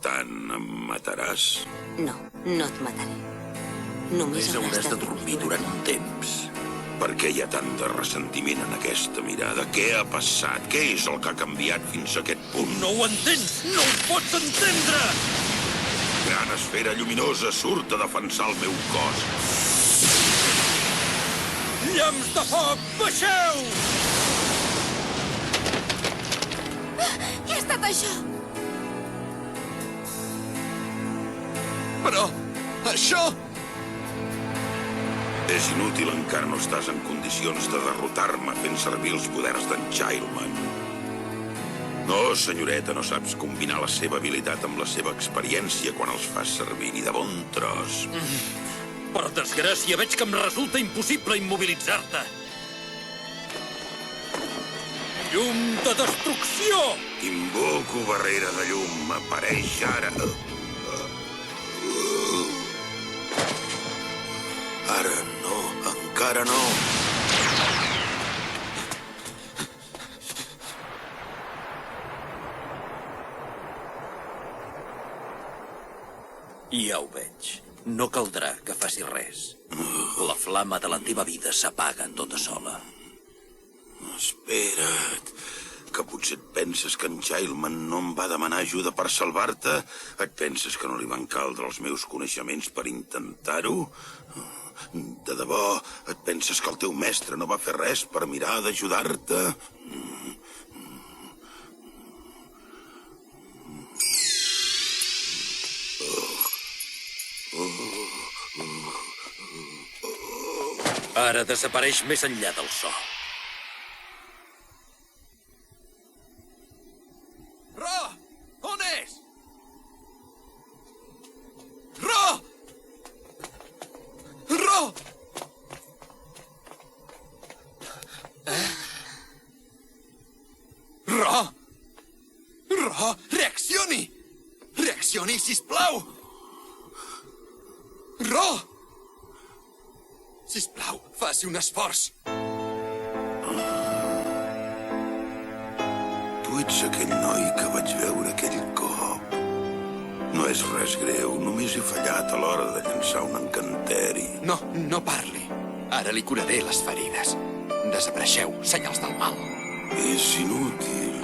tant, em mataràs? No, no et mataré. Només hauràs de dormir durant un temps. Per què hi ha tant de ressentiment en aquesta mirada? Què ha passat? Què és el que ha canviat fins a aquest punt? No ho entens! No ho pots entendre! Gran esfera lluminosa surt a defensar el meu cos. Llamps de foc, baixeu! Què ha estat això? Però... això... És inútil, encara no estàs en condicions de derrotar-me fent servir els poders d'en Childman. No, senyoreta, no saps combinar la seva habilitat amb la seva experiència quan els fas servir, ni de bon tros. Per desgràcia, veig que em resulta impossible immobilitzar-te. Llum de destrucció! Invoco barrera de llum, apareix ara. Ara no, encara no. Ja ho veig. No caldrà que faci res. La flama de la teva vida s'apaga tota sola. Espera't, que potser et penses que en Childman no em va demanar ajuda per salvar-te? Et penses que no li van caldre els meus coneixements per intentar-ho? De debò, et penses que el teu mestre no va fer res per mirar d'ajudar-te? Ara desapareix més enllà del so. Ro! On és? Ro! Ro! Ro! Ro! Reaccioni! Reaccioni, sisplau! Ro! Sisplau, faci un esforç. Tu ets aquell noi que vaig veure aquell cop. No és res greu, només he fallat a l'hora de llançar un encanteri. No, no parli. Ara li curaré les ferides. Desapareixeu, senyals del mal. És inútil.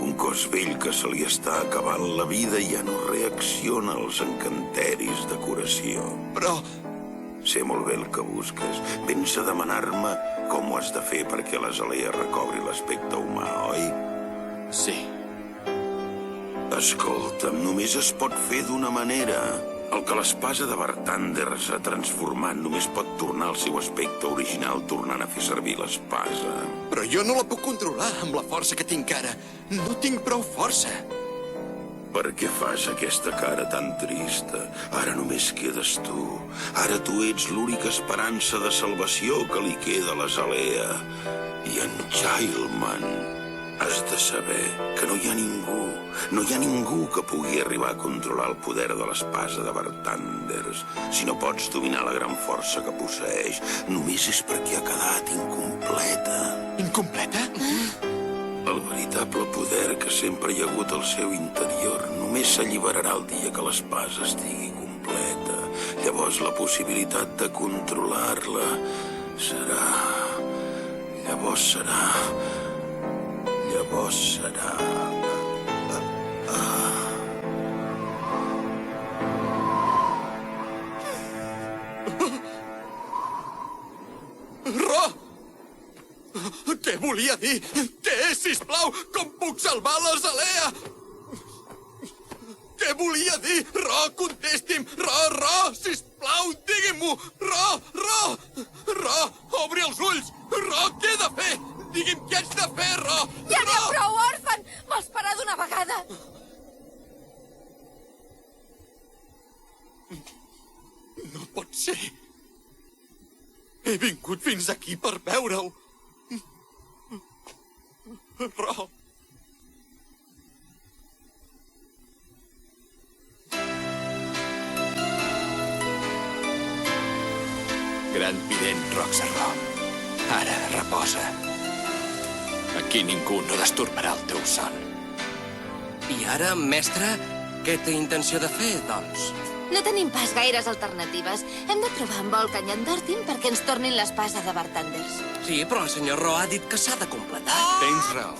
Un cos vell que se li està acabant la vida ja no reacciona als encanteris de curació. Però... Sé molt bé el que busques. Vens a demanar-me com ho has de fer perquè l'Azalea recobri l'aspecte humà, oi? sí. Escolta'm, només es pot fer d'una manera. El que l'espasa de Bartander s'ha transformat només pot tornar al seu aspecte original tornant a fer servir l'espasa. Però jo no la puc controlar amb la força que tinc ara. No tinc prou força. Per què fas aquesta cara tan trista? Ara només quedes tu. Ara tu ets l'única esperança de salvació que li queda a l'Azalea. I en Childman. Has de saber que no hi ha ningú que pugui arribar a controlar el poder de l'espasa de Bartanders. Si no pots dominar la gran força que posseeix, només és perquè ha quedat incompleta. Incompleta? El veritable poder que sempre hi ha hagut al seu interior només s'alliberarà el dia que l'espasa estigui completa. Llavors la possibilitat de controlar-la serà... Llavors serà... Ro! Què volia dir? Què és, sisplau? Com puc salvar l'Azalea? Què volia dir? Ro, contesti'm! Ro, sisplau, digui'm-ho! Ro, obri els ulls! Ro, què he de fer? Digui'm què haig de fer, Ro! Ja n'hi ha prou, òrfan! Vols parar d'una vegada? No pot ser. He vingut fins aquí per veure-ho. Ro. Gran vident, Roxarro. Ara reposa. Aquí ningú no destorbarà el teu son. I ara, mestre, Què té intenció de fer, doncs? No tenim pas gaires alternatives. Hem de trobar en Volcan i en Dortin perquè ens tornin l'espasa de Bartanders. Sí, però el senyor Ro ha dit que s'ha de completar. Tens raó.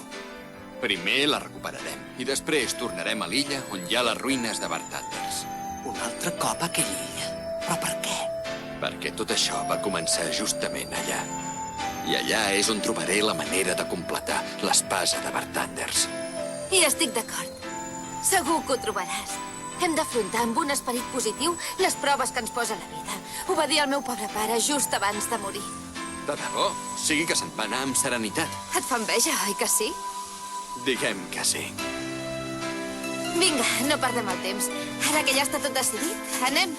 Primer la recuperarem i després tornarem a l'illa on hi ha les ruïnes de Bartanders. Un altre cop a aquella illa. Però per què? Perquè tot això va començar justament allà. I allà és on trobaré la manera de completar l'espasa de Bartanders. I estic d'acord. Segur que ho trobaràs. Hem d'afrontar amb un esperit positiu les proves que ens posa la vida. Ho va dir el meu pobre pare just abans de morir. De debò, sigui que se'n va anar amb serenitat. Et fa enveja, oi que sí? Diguem que sí. Vinga, no perdem el temps. Ara que ja està tot decidit, anem.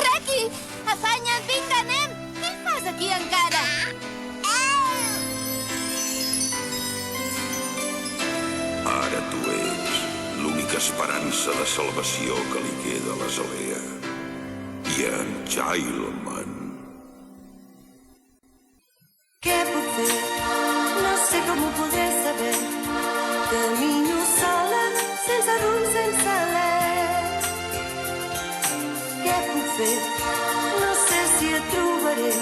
Reki! Afanya't, vinga, anem! Què fas aquí encara? Ara tu ets l'única esperança de salvació que li queda a l'Azalea. I en Childman. Què puc fer? No sé com ho podré saber. Camino sola, sense rumb, sense alè. Què puc fer? No sé si et trobaré.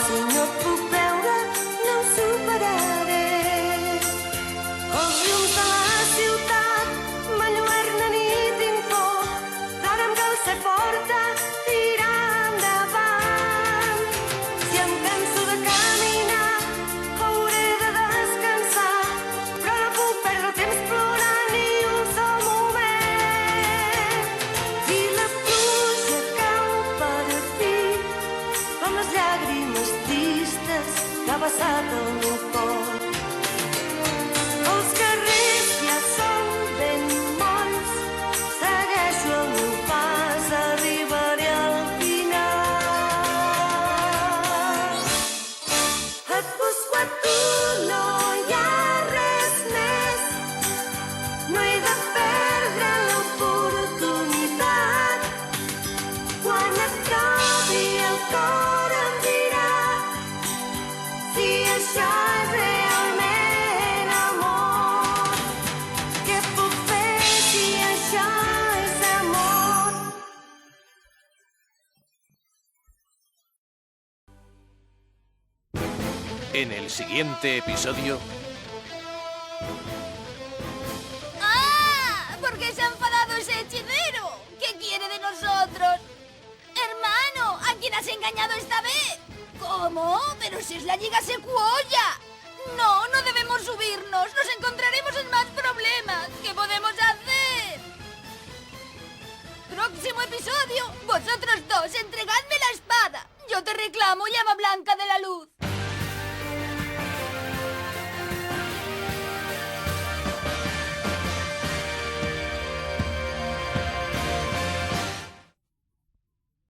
Si no et puc veure, no ho superaré. Els llums de la ciutat m'enlluernen i tinc por. Però ara em cal ser forta, tirar endavant. Si em canso de caminar, hauré de descansar. Però no puc perdre el temps plorant ni un sol moment. I la pluja cau per fi, com les llàgrimes tristes que ha passat el meu cor. Els carrers ja són ben molls, segueixo el meu pas, arribaré al final. Et busco a tu, no hi ha res més, no he de perdre l'oportunitat. Quan et trobi el cor em dirà si això és realment amor. Què puc fer si això és amor? En el siguiente episodio, ¡Ah! ¿Por qué se ha enfadado ese hechicero? ¿Qué quiere de nosotros? Hermano, ¿a quién has engañado esta vez? ¿Cómo? Pero si es la Liga Secuoya. No, no debemos subirnos. Nos encontraremos en más problemas. ¿Qué podemos hacer? Próximo episodio. Vosotros dos, entregadme la espada. Yo te reclamo, llama blanca de la luz.